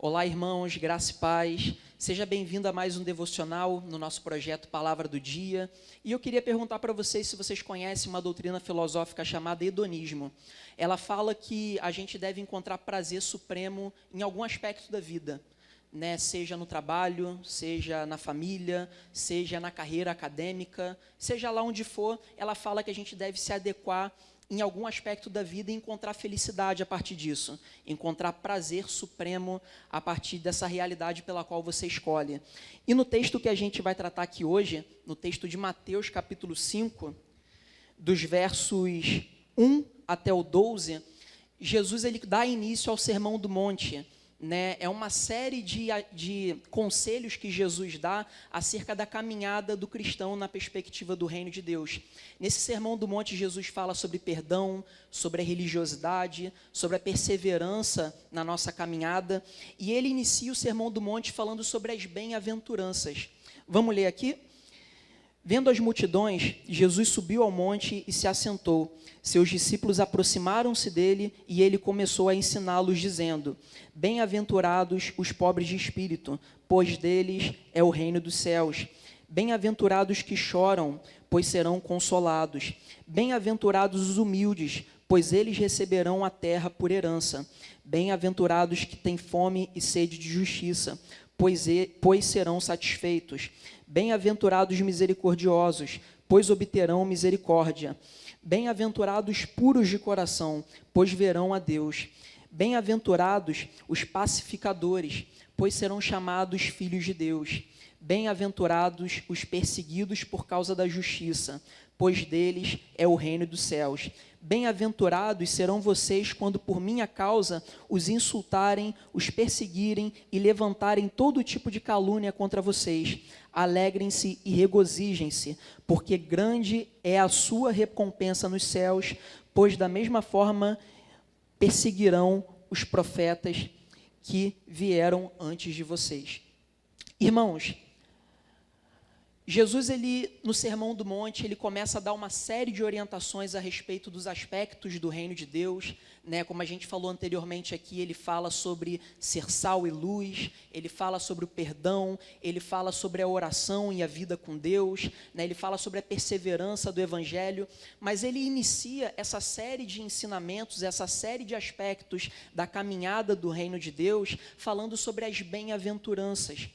Olá, irmãos, graça e paz. Seja bem-vindo a mais um devocional no nosso projeto Palavra do Dia. E eu queria perguntar para vocês se vocês conhecem uma doutrina filosófica chamada hedonismo. Ela fala que a gente deve encontrar prazer supremo em algum aspecto da vida, né? Seja no trabalho, seja na família, seja na carreira acadêmica, seja lá onde for, ela fala que a gente deve se adequar em algum aspecto da vida e encontrar felicidade a partir disso, encontrar prazer supremo a partir dessa realidade pela qual você escolhe. E no texto que a gente vai tratar aqui hoje, no texto de Mateus, capítulo 5, dos versos 1 até o 12, Jesus ele dá início ao Sermão do Monte, né? É uma série de conselhos que Jesus dá acerca da caminhada do cristão na perspectiva do reino de Deus. Nesse Sermão do Monte, Jesus fala sobre perdão, sobre a religiosidade, sobre a perseverança na nossa caminhada, e ele inicia o Sermão do Monte falando sobre as bem-aventuranças. Vamos ler aqui? Vendo as multidões, Jesus subiu ao monte e se assentou. Seus discípulos aproximaram-se dele e ele começou a ensiná-los, dizendo: Bem-aventurados os pobres de espírito, pois deles é o reino dos céus. Bem-aventurados que choram, pois serão consolados. Bem-aventurados os humildes, pois eles receberão a terra por herança. Bem-aventurados que têm fome e sede de justiça, pois serão satisfeitos. Bem-aventurados misericordiosos, pois obterão misericórdia. Bem-aventurados puros de coração, pois verão a Deus. Bem-aventurados os pacificadores, pois serão chamados filhos de Deus. Bem-aventurados os perseguidos por causa da justiça, pois deles é o reino dos céus. Bem-aventurados serão vocês quando por minha causa os insultarem, os perseguirem e levantarem todo tipo de calúnia contra vocês. Alegrem-se e regozijem-se, porque grande é a sua recompensa nos céus, pois da mesma forma perseguirão os profetas que vieram antes de vocês. Irmãos, Jesus, no Sermão do Monte, ele começa a dar uma série de orientações a respeito dos aspectos do reino de Deus, né? Como a gente falou anteriormente aqui, ele fala sobre ser sal e luz, ele fala sobre o perdão, ele fala sobre a oração e a vida com Deus, né? Ele fala sobre a perseverança do Evangelho, mas ele inicia essa série de ensinamentos, essa série de aspectos da caminhada do reino de Deus, falando sobre as bem-aventuranças.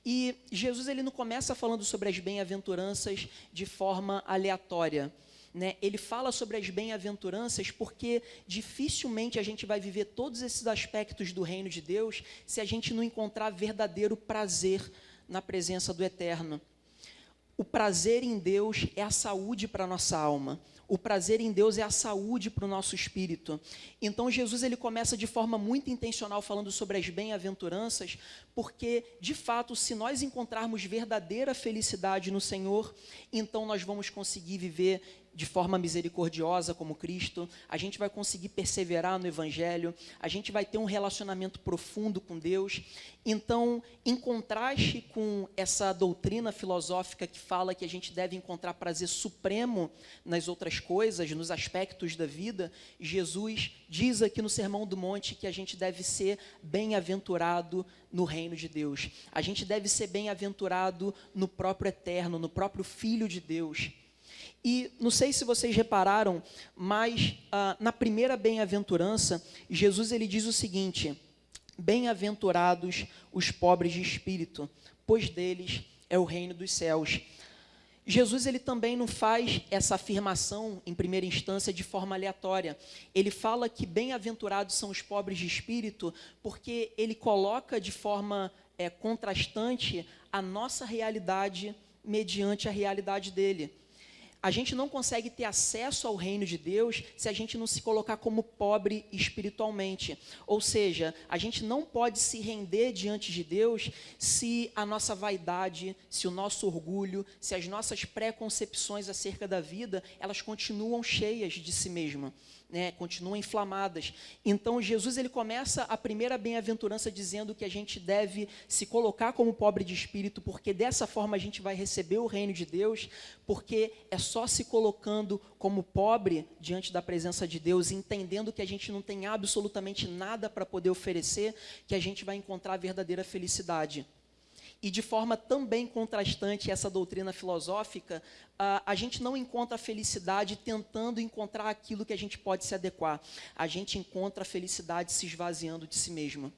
E Jesus ele não começa falando sobre as bem-aventuranças de forma aleatória, né? Ele fala sobre as bem-aventuranças porque dificilmente a gente vai viver todos esses aspectos do reino de Deus se a gente não encontrar verdadeiro prazer na presença do Eterno. O prazer em Deus é a saúde para a nossa alma. O prazer em Deus é a saúde para o nosso espírito. Então, Jesus ele começa de forma muito intencional falando sobre as bem-aventuranças, porque, de fato, se nós encontrarmos verdadeira felicidade no Senhor, então nós vamos conseguir viver de forma misericordiosa como Cristo, a gente vai conseguir perseverar no Evangelho, a gente vai ter um relacionamento profundo com Deus. Então, em contraste com essa doutrina filosófica que fala que a gente deve encontrar prazer supremo nas outras coisas, nos aspectos da vida, Jesus diz aqui no Sermão do Monte que a gente deve ser bem-aventurado no reino de Deus. A gente deve ser bem-aventurado no próprio Eterno, no próprio Filho de Deus. E não sei se vocês repararam, mas na primeira bem-aventurança, Jesus ele diz o seguinte: Bem-aventurados os pobres de espírito, pois deles é o reino dos céus. Jesus ele também não faz essa afirmação em primeira instância de forma aleatória. Ele fala que bem-aventurados são os pobres de espírito porque ele coloca de forma contrastante a nossa realidade mediante a realidade dele. A gente não consegue ter acesso ao reino de Deus se a gente não se colocar como pobre espiritualmente. Ou seja, a gente não pode se render diante de Deus se a nossa vaidade, se o nosso orgulho, se as nossas preconcepções acerca da vida, elas continuam cheias de si mesma. né, continuam inflamadas. Então Jesus ele começa a primeira bem-aventurança dizendo que a gente deve se colocar como pobre de espírito, porque dessa forma a gente vai receber o reino de Deus, porque é só se colocando como pobre diante da presença de Deus, entendendo que a gente não tem absolutamente nada para poder oferecer, que a gente vai encontrar a verdadeira felicidade. E de forma também contrastante essa doutrina filosófica, a gente não encontra a felicidade tentando encontrar aquilo que a gente pode se adequar. A gente encontra a felicidade se esvaziando de si mesmo,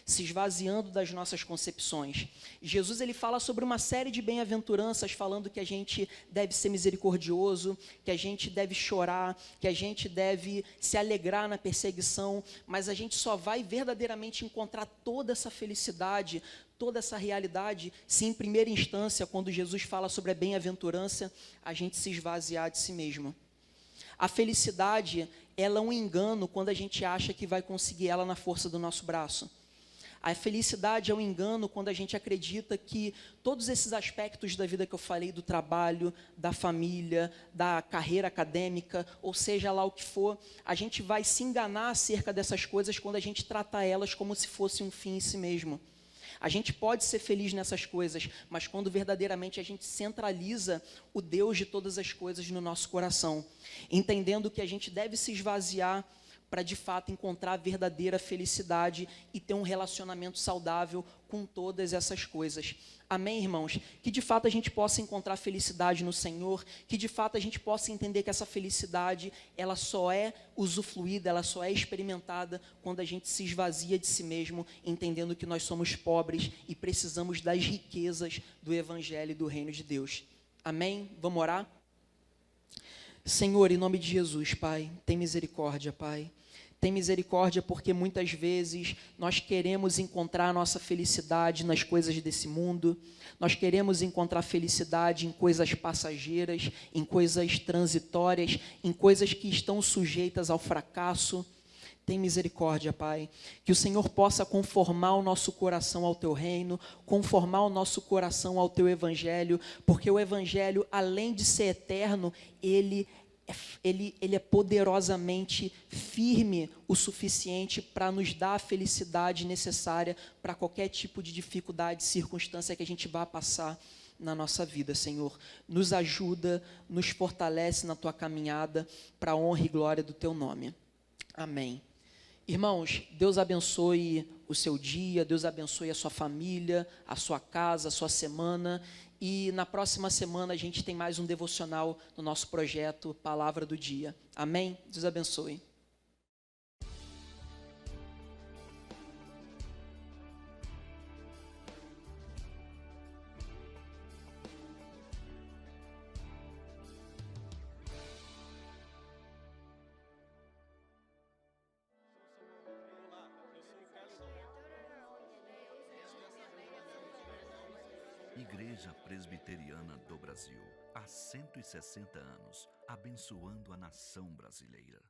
se esvaziando das nossas concepções. Jesus ele fala sobre uma série de bem-aventuranças, falando que a gente deve ser misericordioso, que a gente deve chorar, que a gente deve se alegrar na perseguição, mas a gente só vai verdadeiramente encontrar toda essa felicidade, toda essa realidade, se em primeira instância, quando Jesus fala sobre a bem-aventurança, a gente se esvaziar de si mesmo. A felicidade, ela é um engano quando a gente acha que vai conseguir ela na força do nosso braço. A felicidade é um engano quando a gente acredita que todos esses aspectos da vida que eu falei, do trabalho, da família, da carreira acadêmica, ou seja lá o que for, a gente vai se enganar acerca dessas coisas quando a gente trata elas como se fosse um fim em si mesmo. A gente pode ser feliz nessas coisas, mas quando verdadeiramente a gente centraliza o Deus de todas as coisas no nosso coração, entendendo que a gente deve se esvaziar para de fato encontrar a verdadeira felicidade e ter um relacionamento saudável com todas essas coisas. Amém, irmãos? Que de fato a gente possa encontrar felicidade no Senhor, que de fato a gente possa entender que essa felicidade, ela só é usufruída, ela só é experimentada quando a gente se esvazia de si mesmo, entendendo que nós somos pobres e precisamos das riquezas do Evangelho e do Reino de Deus. Amém? Vamos orar? Senhor, em nome de Jesus, Pai, tem misericórdia, Pai. Tem misericórdia porque muitas vezes nós queremos encontrar a nossa felicidade nas coisas desse mundo, nós queremos encontrar felicidade em coisas passageiras, em coisas transitórias, em coisas que estão sujeitas ao fracasso. Tem misericórdia, Pai, que o Senhor possa conformar o nosso coração ao Teu reino, conformar o nosso coração ao Teu Evangelho, porque o Evangelho, além de ser eterno, ele é poderosamente firme o suficiente para nos dar a felicidade necessária para qualquer tipo de dificuldade, circunstância que a gente vá passar na nossa vida, Senhor. Nos ajuda, nos fortalece na Tua caminhada, para a honra e glória do Teu nome. Amém. Irmãos, Deus abençoe o seu dia, Deus abençoe a sua família, a sua casa, a sua semana. E na próxima semana a gente tem mais um devocional no nosso projeto Palavra do Dia. Amém? Deus abençoe. Igreja Presbiteriana do Brasil, há 160 anos, abençoando a nação brasileira.